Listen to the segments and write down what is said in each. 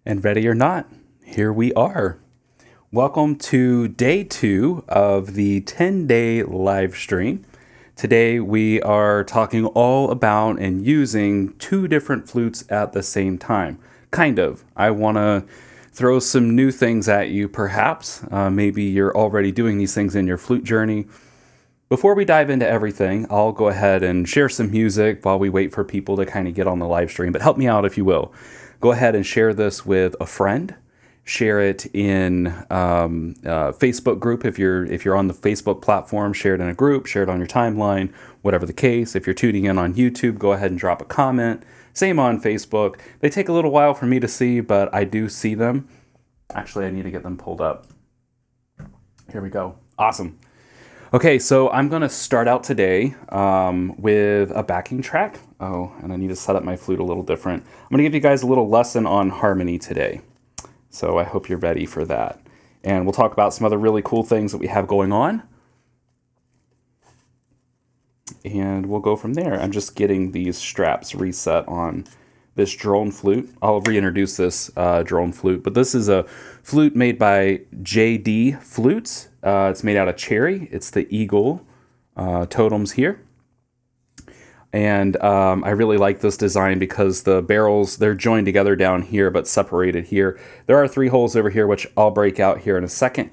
And ready or not, here we are. Welcome to day 2 of the 10-day live stream. Today we are talking all about and using 2 different flutes at the same time. Kind of. I want to throw some new things at you, perhaps. Maybe you're already doing these things in your flute journey. Before we dive into everything, I'll go ahead and share some music while we wait for people to kind of get on the live stream. But help me out if you will. Go ahead and share this with a friend. Share it in Facebook group if you're on the Facebook platform. Share it in a group. Share it on your timeline. Whatever the case. If you're tuning in on YouTube, go ahead and drop a comment. Same on Facebook. They take a little while for me to see, but I do see them. Actually, I need to get them pulled up. Here we go. Awesome. Okay, so I'm going to start out today with a backing track. Oh, and I need to set up my flute a little different. I'm going to give you guys a little lesson on harmony today. So I hope you're ready for that. And we'll talk about some other really cool things that we have going on. And we'll go from there. I'm just getting these straps reset on this drone flute. I'll reintroduce this drone flute, but this is a flute made by JD Flutes. It's made out of cherry. It's the eagle totems here. And I really like this design because the barrels, they're joined together down here, but separated here. There are 3 holes over here, which I'll break out here in a second.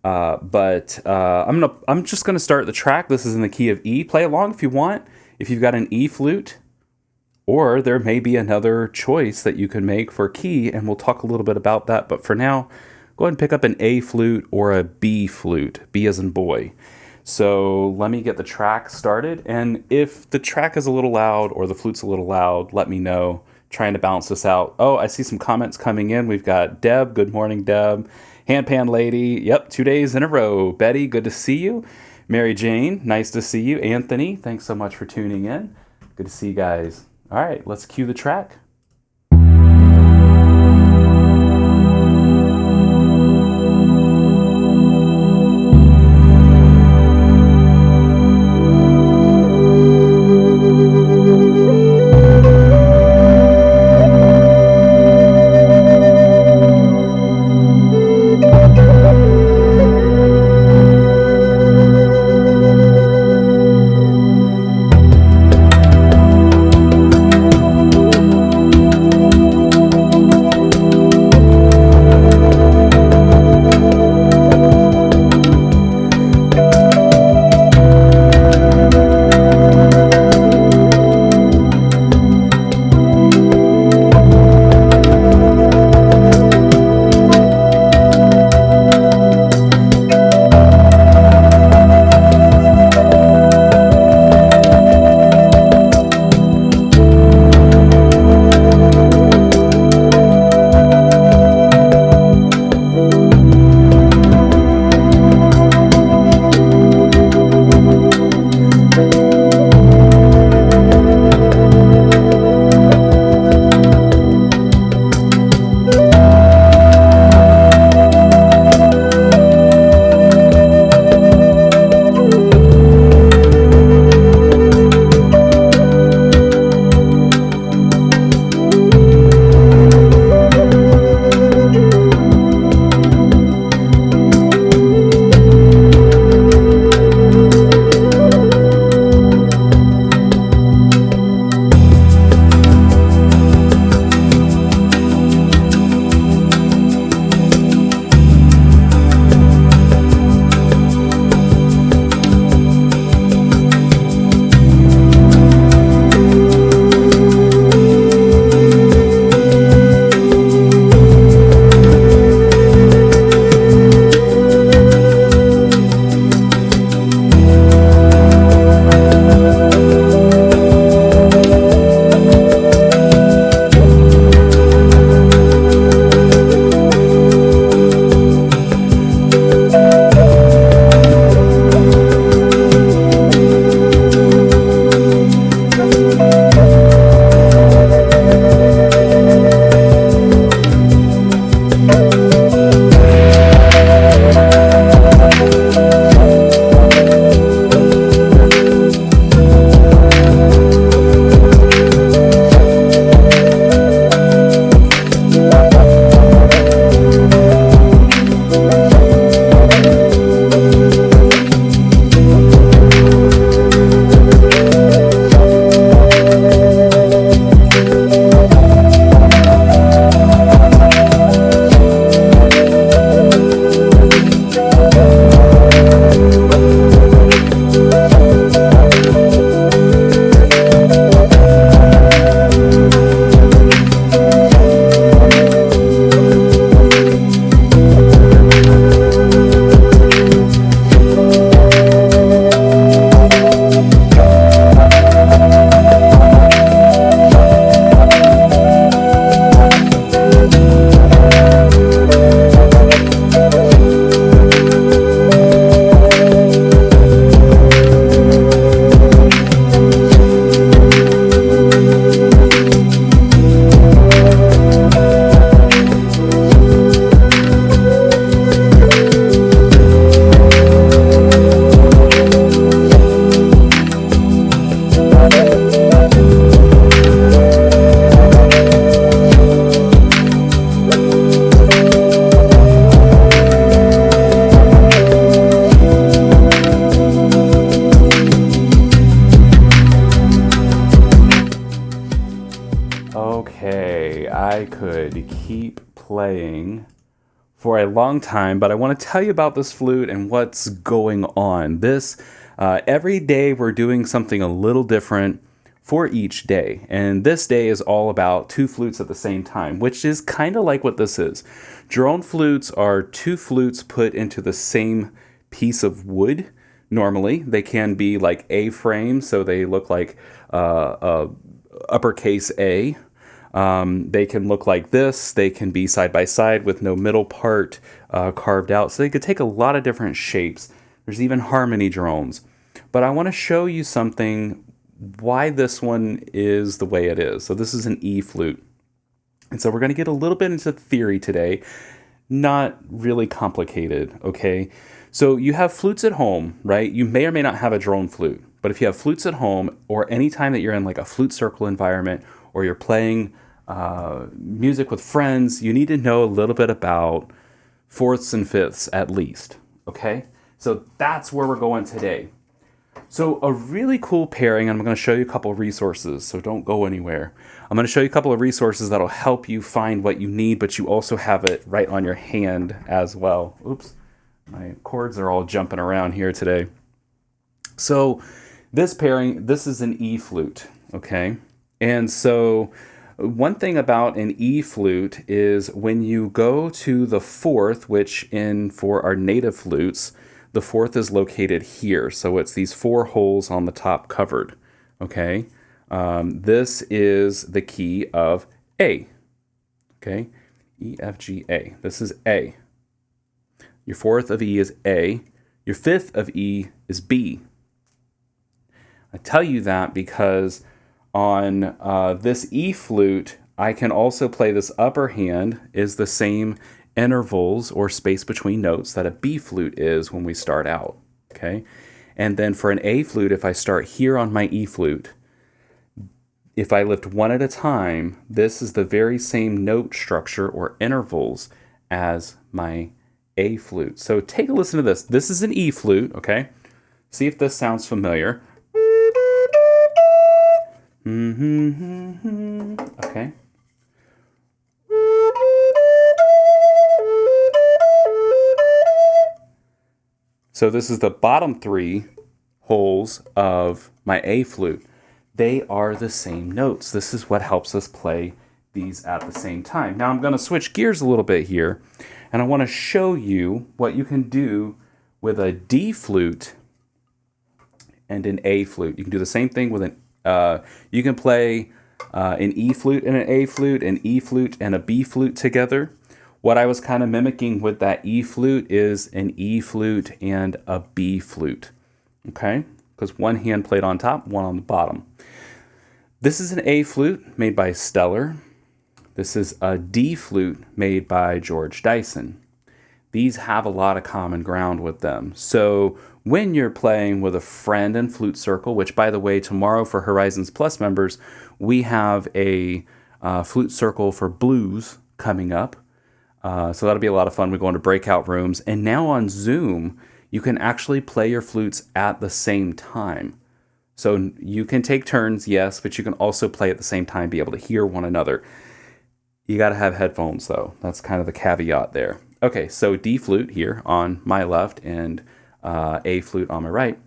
But I'm just gonna start the track. This is in the key of E. Play along if you want. If you've got an E flute, or there may be another choice that you can make for key, and we'll talk a little bit about that. But for now, go ahead and pick up an A flute or a B flute, B as in boy. So let me get the track started. And if the track is a little loud or the flute's a little loud, let me know. Trying to balance this out. Oh, I see some comments coming in. We've got Deb. Good morning, Deb. Handpan Lady. Yep, 2 days in a row. Betty, good to see you. Mary Jane, nice to see you. Anthony, thanks so much for tuning in. Good to see you guys. All right, let's cue the track. Okay, I could keep playing for a long time, but I want to tell you about this flute and what's going on. Every day we're doing something a little different for each day. And this day is all about two flutes at the same time, which is kind of like what this is. Drone flutes are two flutes put into the same piece of wood. Normally, they can be like A-frame, so they look like uppercase A. They can look like this. They can be side by side with no middle part carved out. So they could take a lot of different shapes. There's even harmony drones. But I want to show you something, why this one is the way it is. So this is an E flute. And so we're going to get a little bit into theory today. Not really complicated, okay? So you have flutes at home, right? You may or may not have a drone flute. But if you have flutes at home, or any time that you're in like a flute circle environment, or you're playing music with friends, you need to know a little bit about fourths and fifths at least, okay? So that's where we're going today. So a really cool pairing, and I'm going to show you a couple of resources, so don't go anywhere. I'm going to show you a couple of resources that'll help you find what you need, but you also have it right on your hand as well. Oops, my chords are all jumping around here today. So this pairing, this is an E flute, okay? And so one thing about an E flute is when you go to the fourth, which for our native flutes, the fourth is located here. So it's these four holes on the top covered, okay? This is the key of A, okay? E, F, G, A. This is A. Your fourth of E is A. Your fifth of E is B. I tell you that because on this E flute, I can also play this upper hand is the same intervals or space between notes that a B flute is when we start out, okay? And then for an A flute, if I start here on my E flute, if I lift one at a time, this is the very same note structure or intervals as my A flute. So take a listen to this. This is an E flute, okay? See if this sounds familiar. Okay. So this is the bottom three holes of my A flute. They are the same notes. This is what helps us play these at the same time. Now I'm going to switch gears a little bit here, and I want to show you what you can do with a D flute and an A flute. You can do the same thing with you can play an E flute and an A flute, an E flute and a B flute together. What I was kind of mimicking with that E flute is an E flute and a B flute, okay? Because one hand played on top, one on the bottom. This is an A flute made by Stellar. This is a D flute made by George Dyson. These have a lot of common ground with them. So when you're playing with a friend in Flute Circle, which by the way, tomorrow for Horizons Plus members, we have a Flute Circle for blues coming up. So that'll be a lot of fun. We go into breakout rooms. And now on Zoom, you can actually play your flutes at the same time. So you can take turns, yes, but you can also play at the same time, be able to hear one another. You got to have headphones, though. That's kind of the caveat there. Okay, so D flute here on my left and A flute on my right.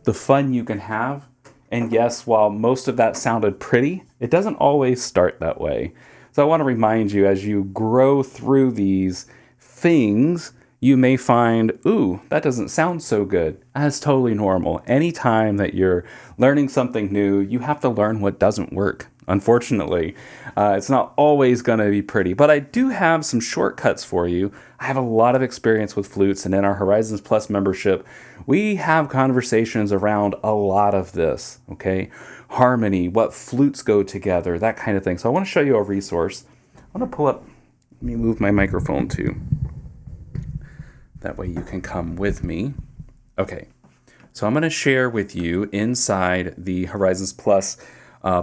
the fun you can have. And yes, while most of that sounded pretty, it doesn't always start that way. So I want to remind you, as you grow through these things, you may find, ooh, that doesn't sound so good. That's totally normal. Anytime that you're learning something new, you have to learn what doesn't work. Unfortunately, it's not always going to be pretty, but I do have some shortcuts for you. I have a lot of experience with flutes, and in our Horizons Plus membership, we have conversations around a lot of this, okay? Harmony, what flutes go together, that kind of thing. So I want to show you a resource. I want to pull up, let me move my microphone too. That way you can come with me. Okay, so I'm going to share with you inside the Horizons Plus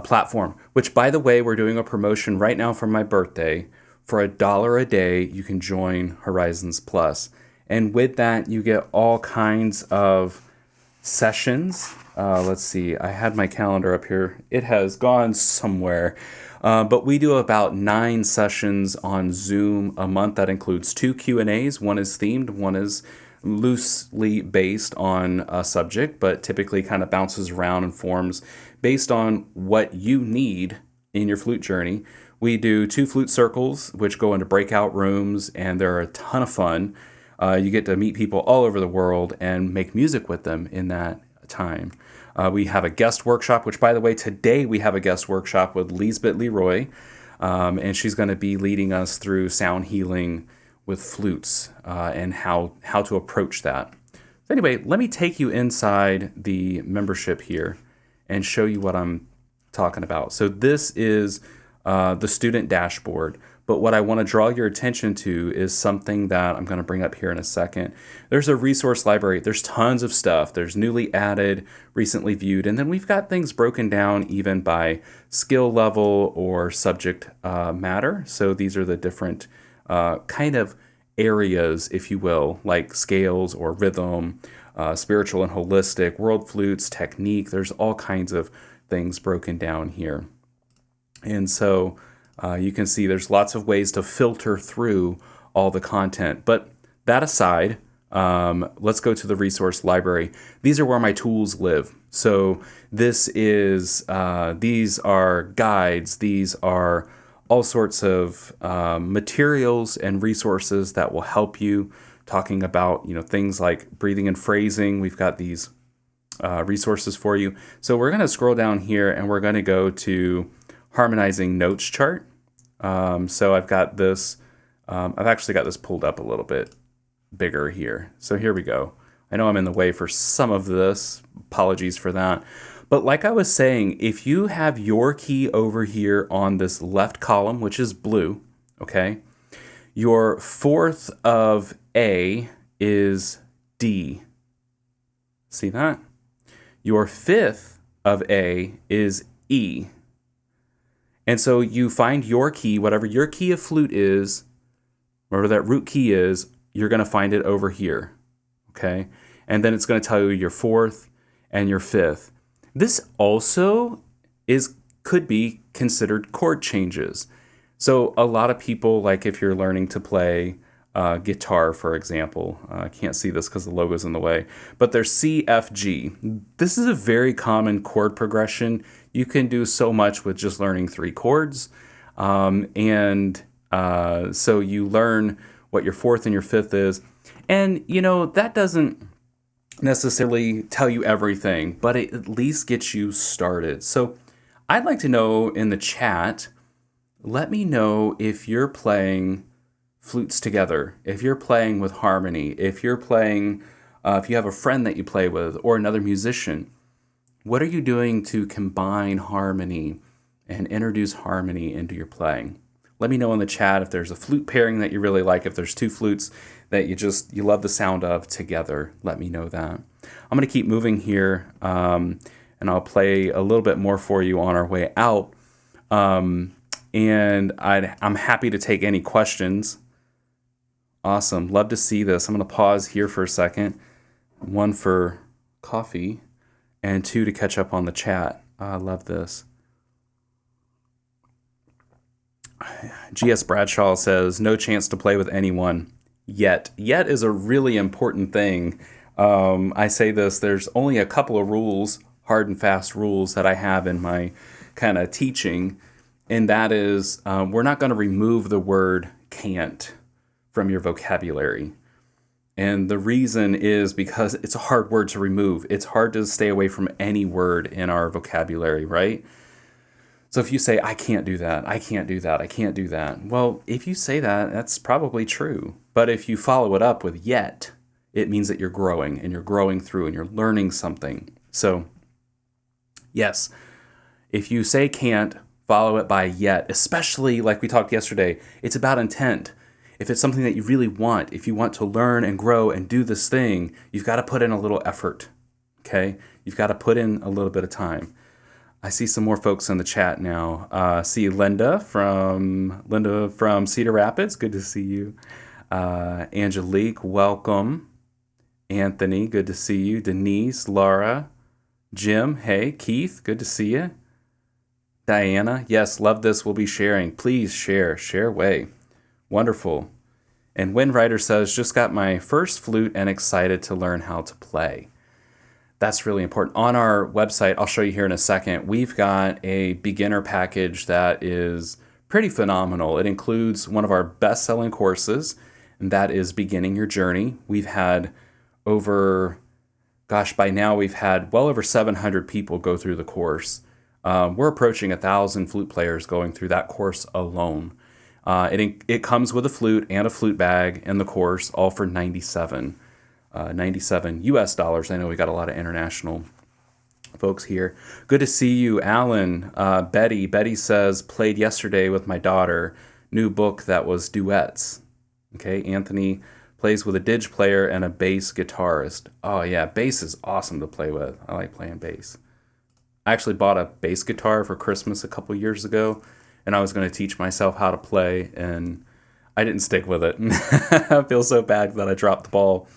platform, which, by the way, we're doing a promotion right now for my birthday. For $1 a day, you can join Horizons Plus. And with that, you get all kinds of sessions. Let's see, I had my calendar up here. It has gone somewhere. But we do about 9 sessions on Zoom a month. That includes 2 Q&As. One is themed, one is loosely based on a subject, but typically kind of bounces around and forms based on what you need in your flute journey. We do 2 flute circles, which go into breakout rooms, and they're a ton of fun. You get to meet people all over the world and make music with them in that time. We have a guest workshop, which, by the way, today we have a guest workshop with Lisbeth Leroy, and she's going to be leading us through sound healing with flutes and how to approach that. So anyway, let me take you inside the membership here and show you what I'm talking about. So this is the student dashboard. But what I want to draw your attention to is something that I'm going to bring up here in a second. There's a resource library. There's tons of stuff. There's newly added, recently viewed, and then we've got things broken down even by skill level or subject matter. So these are the different kind of areas, if you will, like scales or rhythm, spiritual and holistic, world flutes, technique. There's all kinds of things broken down here. And so you can see there's lots of ways to filter through all the content. But that aside, let's go to the resource library. These are where my tools live. So this is, these are guides. These are all sorts of materials and resources that will help you, talking about, things like breathing and phrasing. We've got these resources for you. So we're going to scroll down here and we're going to go to harmonizing notes chart. So I've got this, I've actually got this pulled up a little bit bigger here. So here we go. I know I'm in the way for some of this. Apologies for that. But like I was saying, if you have your key over here on this left column, which is blue, okay, your 4th of A is D. See that? Your 5th of A is E. And so you find your key, whatever your key of flute is, whatever that root key is, you're going to find it over here, okay? And then it's going to tell you your 4th and your 5th. This also could be considered chord changes. So a lot of people, like if you're learning to play guitar, for example, I can't see this because the logo's in the way, but there's C, F, G. This is a very common chord progression. You can do so much with just learning 3 chords. So you learn what your 4th and your 5th is. And, that doesn't necessarily tell you everything, but it at least gets you started. So I'd like to know in the chat, let me know if you're playing flutes together, if you're playing with harmony, if you're playing, if you have a friend that you play with or another musician. What are you doing to combine harmony and introduce harmony into your playing? Let me know in the chat if there's a flute pairing that you really like, if there's 2 flutes that you love the sound of together. Let me know that. I'm going to keep moving here, and I'll play a little bit more for you on our way out. And I'm happy to take any questions. Awesome. Love to see this. I'm going to pause here for a second. 1 for coffee and 2 to catch up on the chat. I love this. G.S. Bradshaw says, no chance to play with anyone yet. Yet is a really important thing I say this, there's only a couple of rules, hard and fast rules that I have in my kind of teaching. And that is, we're not going to remove the word can't from your vocabulary. And the reason is because it's a hard word to remove. It's hard to stay away from any word in our vocabulary, right? So if you say, I can't do that, I can't do that, I can't do that. Well, if you say that, that's probably true. But if you follow it up with yet, it means that you're growing and you're growing through and you're learning something. So yes, if you say can't, follow it by yet, especially like we talked yesterday, it's about intent. If it's something that you really want, if you want to learn and grow and do this thing, you've got to put in a little effort, okay? You've got to put in a little bit of time. I see some more folks in the chat now. See Linda from Cedar Rapids. Good to see you. Angelique, welcome. Anthony, good to see you. Denise, Laura, Jim, hey. Keith, good to see you. Diana, yes, love this. We'll be sharing. Please share away. Wonderful. And Windwriter says, just got my first flute and excited to learn how to play. That's really important. On our website, I'll show you here in a second, we've got a beginner package that is pretty phenomenal. It includes one of our best-selling courses, and that is Beginning Your Journey. We've had by now we've had well over 700 people go through the course. We're approaching 1,000 flute players going through that course alone. It comes with a flute and a flute bag and the course, all for $97 US dollars. I know we got a lot of international folks here. Good to see you, Alan. Betty says, played yesterday with my daughter. New book that was duets. Okay, Anthony plays with a dig player and a bass guitarist. Oh yeah, bass is awesome to play with. I like playing bass. I actually bought a bass guitar for Christmas a couple years ago, and I was going to teach myself how to play, and I didn't stick with it. I feel so bad that I dropped the ball.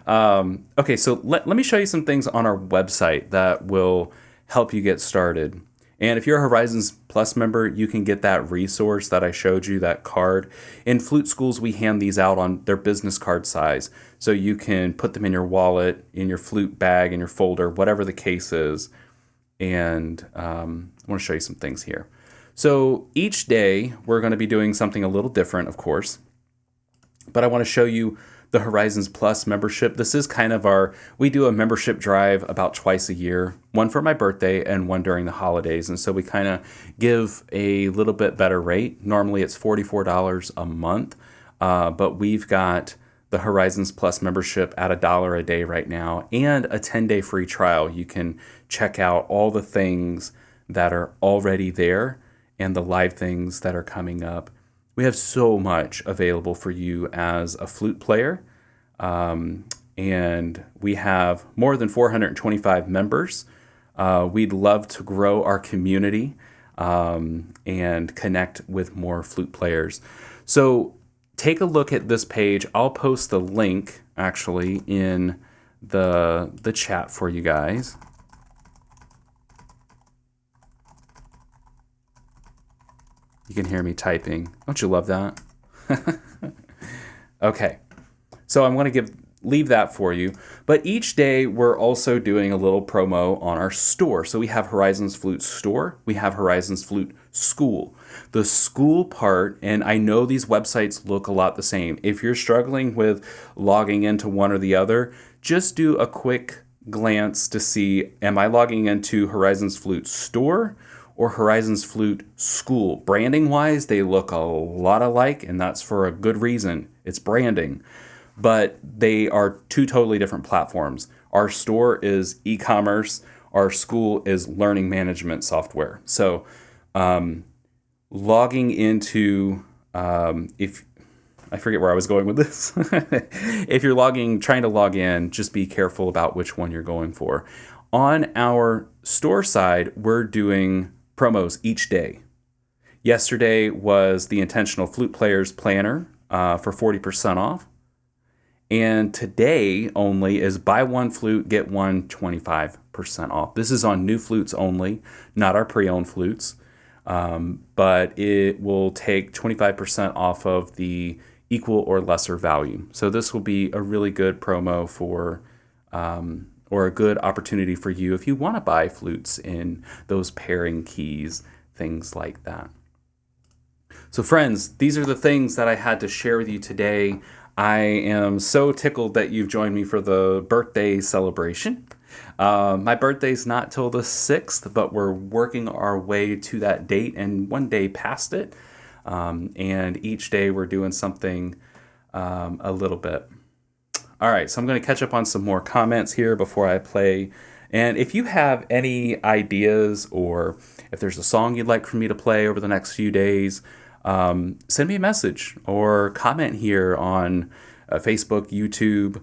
Okay, so let me show you some things on our website that will help you get started. And if you're a Horizons Plus member, you can get that resource that I showed you, that card. In flute schools, we hand these out on their business card size. So you can put them in your wallet, in your flute bag, in your folder, whatever the case is. And I want to show you some things here. So each day, we're going to be doing something a little different, of course. But I want to show you the Horizons Plus membership. This is kind of we do a membership drive about twice a year, one for my birthday and one during the holidays. And so we kind of give a little bit better rate. Normally it's $44 a month, but we've got the Horizons Plus membership at $1 a day right now and a 10-day free trial. You can check out all the things that are already there and the live things that are coming up. We have so much available for you as a flute player, and we have more than 425 members. We'd love to grow our community and connect with more flute players. So take a look at this page. I'll post the link actually in the chat for you guys. You can hear me typing. Don't you love that? Okay, so I'm going to leave that for you. But each day we're also doing a little promo on our store. So we have Horizons Flute Store. We have Horizons Flute School. The school part, and I know these websites look a lot the same. If you're struggling with logging into one or the other, just do a quick glance to see, am I logging into Horizons Flute Store or Horizons Flute School? Branding wise, they look a lot alike, and that's for a good reason. It's branding, but they are two totally different platforms. Our store is e-commerce. Our school is learning management software. So logging into, if I forget where I was going with this. If you're trying to log in, just be careful about which one you're going for. On our store side, we're doing promos each day. Yesterday was the Intentional Flute Players Planner for 40% off. And today only is buy one flute, get one 25% off. This is on new flutes only, not our pre-owned flutes. But it will take 25% off of the equal or lesser value. So this will be a really good promo for or a good opportunity for you if you want to buy flutes in those pairing keys, things like that. So friends, these are the things that I had to share with you today. I am so tickled that you've joined me for the birthday celebration. My birthday's not till the 6th, but we're working our way to that date and one day past it. And each day we're doing something a little bit. All right, so I'm going to catch up on some more comments here before I play. And if you have any ideas or if there's a song you'd like for me to play over the next few days, send me a message or comment here on Facebook, YouTube.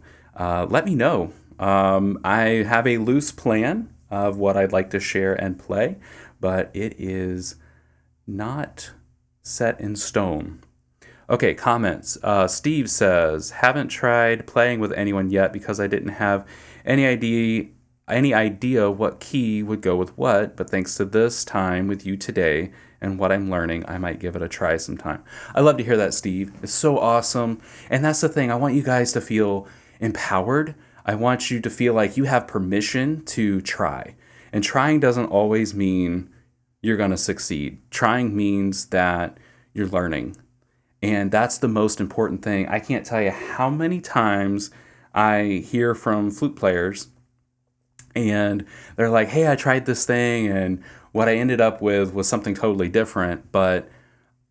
Let me know. I have a loose plan of what I'd like to share and play, but it is not set in stone. Okay, comments. Steve says, haven't tried playing with anyone yet because I didn't have any idea what key would go with what, but thanks to this time with you today and what I'm learning, I might give it a try sometime. I love to hear that, Steve. It's so awesome. And that's the thing. I want you guys to feel empowered. I want you to feel like you have permission to try. And trying doesn't always mean you're going to succeed. Trying means that you're learning. And that's the most important thing. I can't tell you how many times I hear from flute players and they're like, hey, I tried this thing and what I ended up with was something totally different, but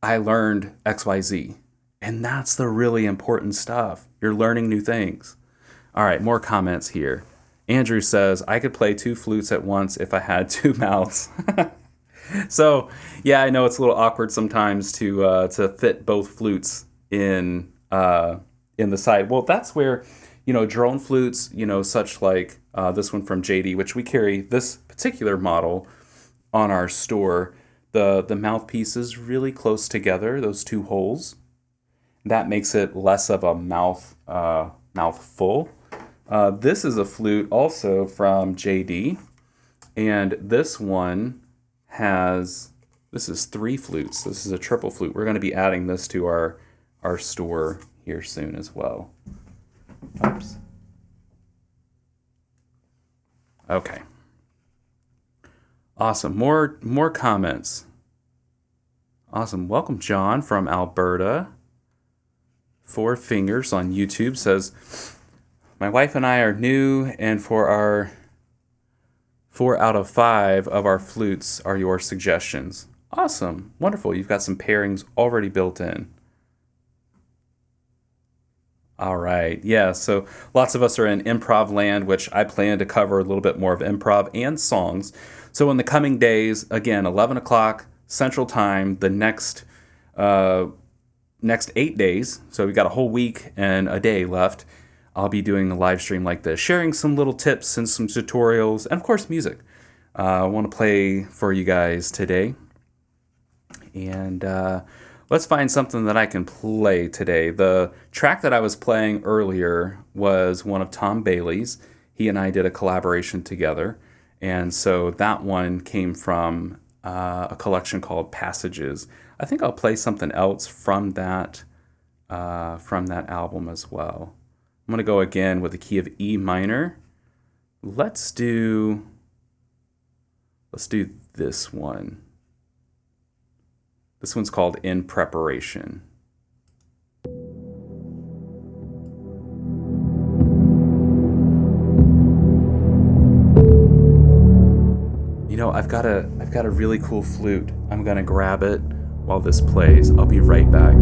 I learned XYZ. And that's the really important stuff. You're learning new things. All right, more comments here. Andrew says, I could play 2 flutes at once if I had 2 mouths. So, yeah, I know it's a little awkward sometimes to fit both flutes in the side. Well, that's where, drone flutes, such like this one from JD, which we carry this particular model on our store. The mouthpiece is really close together, those 2 holes. That makes it less of a mouthful. This is a flute also from JD, and this one this is 3 flutes. This is a triple flute. We're going to be adding this to our store here soon as well. Oops. Okay. Awesome. More comments. Awesome. Welcome, John from Alberta. 4 Fingers on YouTube says, my wife and I are new, and for our 4 out of 5 of our flutes are your suggestions. Awesome. Wonderful. You've got some pairings already built in. All right. Yeah, so lots of us are in improv land, which I plan to cover a little bit more of improv and songs. So in the coming days, again, 11 o'clock Central Time, the next 8 days, so we've got a whole week and a day left, I'll be doing a live stream like this, sharing some little tips and some tutorials, and of course music. I want to play for you guys today. And let's find something that I can play today. The track that I was playing earlier was one of Tom Bailey's. He and I did a collaboration together. And so that one came from a collection called Passages. I think I'll play something else from that album as well. I'm going to go again with the key of E minor. Let's do this one. This one's called In Preparation. I've got a really cool flute. I'm gonna grab it while this plays. I'll be right back.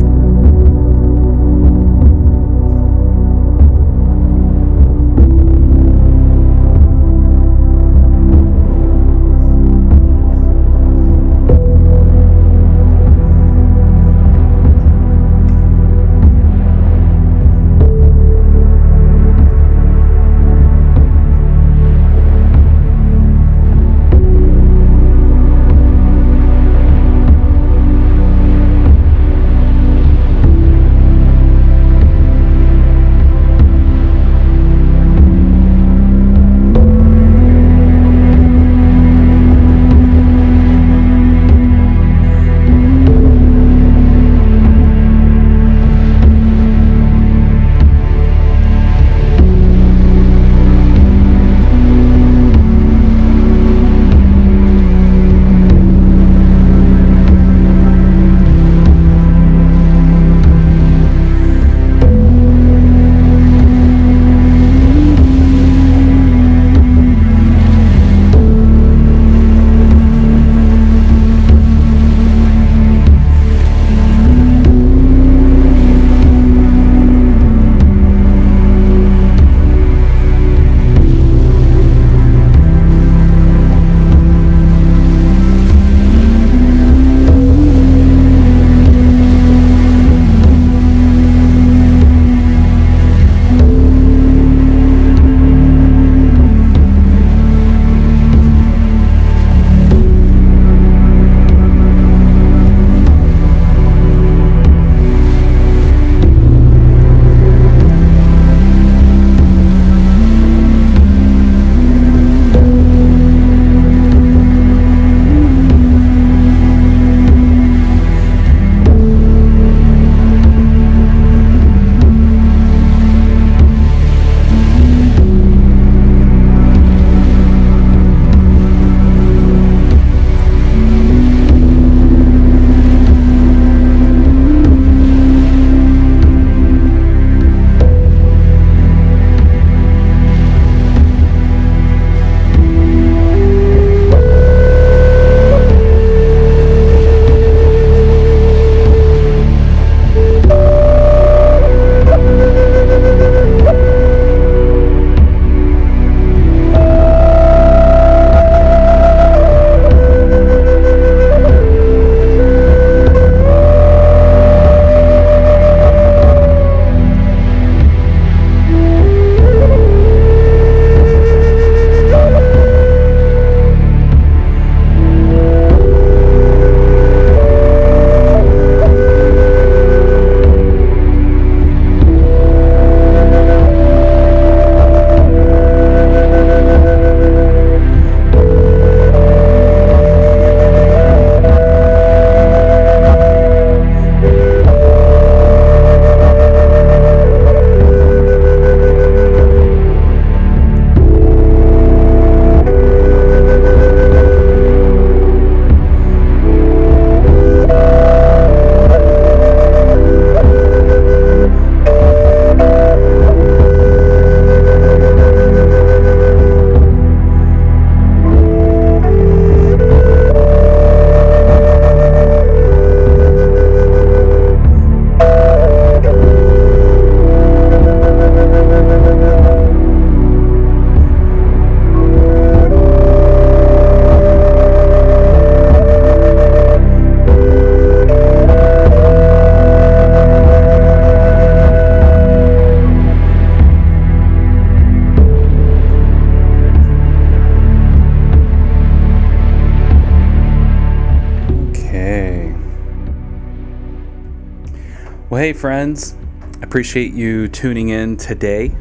Well, hey, friends, I appreciate you tuning in today.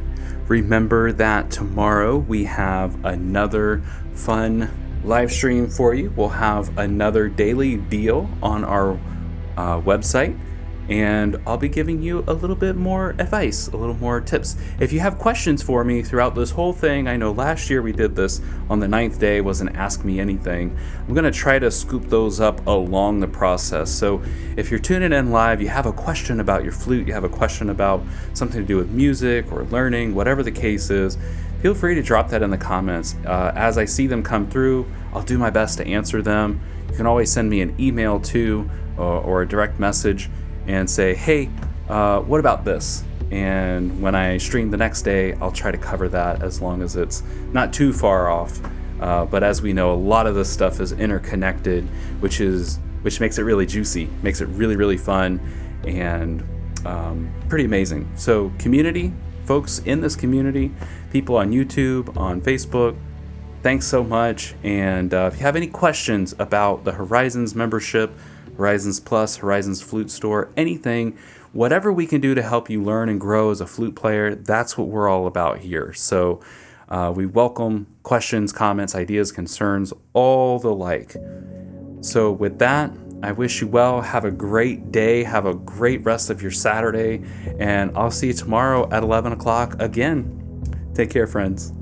Remember that tomorrow we have another fun live stream for you. We'll have another daily deal on our website, and I'll be giving you a little bit more advice, a little more tips. If you have questions for me throughout this whole thing, I know last year we did this on the 9th day, was an Ask Me Anything. I'm going to try to scoop those up along the process. So if you're tuning in live, you have a question about your flute, you have a question about something to do with music or learning, whatever the case is, feel free to drop that in the comments. As I see them come through, I'll do my best to answer them. You can always send me an email too, or a direct message and say, hey, what about this? And when I stream the next day, I'll try to cover that as long as it's not too far off. But as we know, a lot of this stuff is interconnected, which makes it really juicy, makes it really, really fun, and pretty amazing. So community, folks in this community, people on YouTube, on Facebook, thanks so much. And if you have any questions about the Horizons membership, Horizons Plus, Horizons Flute Store, anything, whatever we can do to help you learn and grow as a flute player, that's what we're all about here. So we welcome questions, comments, ideas, concerns, all the like. So with that, I wish you well. Have a great day. Have a great rest of your Saturday. And I'll see you tomorrow at 11 o'clock again. Take care, friends.